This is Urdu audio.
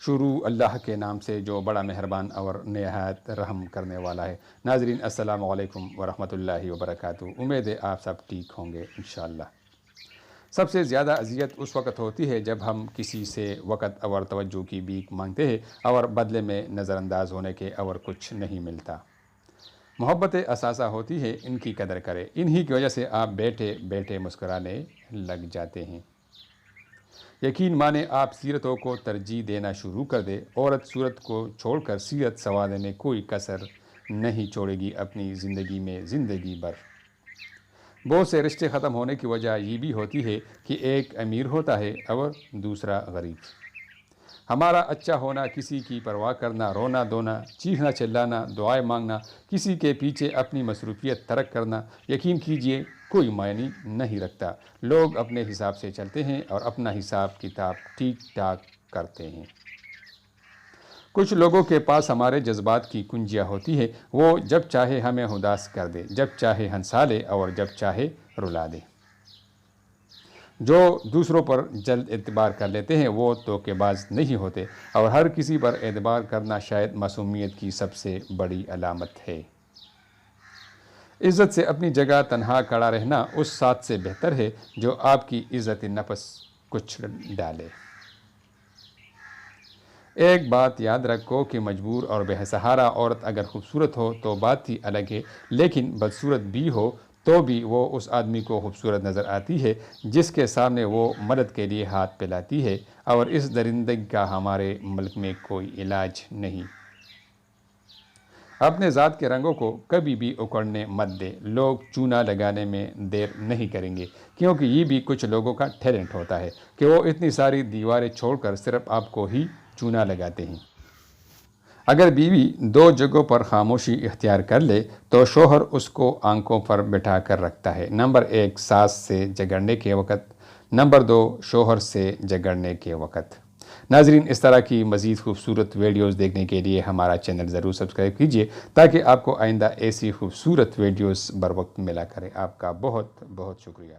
شروع اللہ کے نام سے جو بڑا مہربان اور نہایت رحم کرنے والا ہے۔ ناظرین السلام علیکم ورحمۃ اللہ وبرکاتہ۔ امید ہے آپ سب ٹھیک ہوں گے انشاءاللہ۔ سب سے زیادہ اذیت اس وقت ہوتی ہے جب ہم کسی سے وقت اور توجہ کی بھیک مانگتے ہیں اور بدلے میں نظر انداز ہونے کے اور کچھ نہیں ملتا۔ محبت اثاثہ ہوتی ہے ان کی قدر کرے، انہی کی وجہ سے آپ بیٹھے بیٹھے مسکرانے لگ جاتے ہیں۔ یقین مانے آپ سیرتوں کو ترجیح دینا شروع کر دے، عورت صورت کو چھوڑ کر سیرت سنوارنے میں کوئی کسر نہیں چھوڑے گی اپنی زندگی میں زندگی بھر۔ بہت سے رشتے ختم ہونے کی وجہ یہ بھی ہوتی ہے کہ ایک امیر ہوتا ہے اور دوسرا غریب۔ ہمارا اچھا ہونا، کسی کی پرواہ کرنا، رونا دھونا، چیخنا چلانا، دعائیں مانگنا، کسی کے پیچھے اپنی مصروفیت ترک کرنا، یقین کیجئے کوئی معنی نہیں رکھتا۔ لوگ اپنے حساب سے چلتے ہیں اور اپنا حساب کتاب ٹھیک ٹھاک کرتے ہیں۔ کچھ لوگوں کے پاس ہمارے جذبات کی کنجیاں ہوتی ہے، وہ جب چاہے ہمیں اداس کر دے، جب چاہے ہنسا لے اور جب چاہے رلا دے۔ جو دوسروں پر جلد اعتبار کر لیتے ہیں وہ دھوکے باز نہیں ہوتے، اور ہر کسی پر اعتبار کرنا شاید معصومیت کی سب سے بڑی علامت ہے۔ عزت سے اپنی جگہ تنہا کھڑا رہنا اس ساتھ سے بہتر ہے جو آپ کی عزت نفس کچھ ڈالے۔ ایک بات یاد رکھو کہ مجبور اور بے سہارا عورت اگر خوبصورت ہو تو بات ہی الگ ہے، لیکن بدصورت بھی ہو تو بھی وہ اس آدمی کو خوبصورت نظر آتی ہے جس کے سامنے وہ مدد کے لیے ہاتھ پھیلاتی ہے، اور اس درندگی کا ہمارے ملک میں کوئی علاج نہیں۔ اپنے ذات کے رنگوں کو کبھی بھی اکھڑنے مت دے، لوگ چونا لگانے میں دیر نہیں کریں گے، کیونکہ یہ بھی کچھ لوگوں کا ٹیلنٹ ہوتا ہے کہ وہ اتنی ساری دیواریں چھوڑ کر صرف آپ کو ہی چونا لگاتے ہیں۔ اگر بیوی دو جگہوں پر خاموشی اختیار کر لے تو شوہر اس کو آنکھوں پر بٹھا کر رکھتا ہے۔ نمبر 1 ساس سے جھگڑنے کے وقت، نمبر 2 شوہر سے جھگڑنے کے وقت۔ ناظرین اس طرح کی مزید خوبصورت ویڈیوز دیکھنے کے لیے ہمارا چینل ضرور سبسکرائب کیجیے تاکہ آپ کو آئندہ ایسی خوبصورت ویڈیوز بر وقت ملا کریں۔ آپ کا بہت بہت شکریہ۔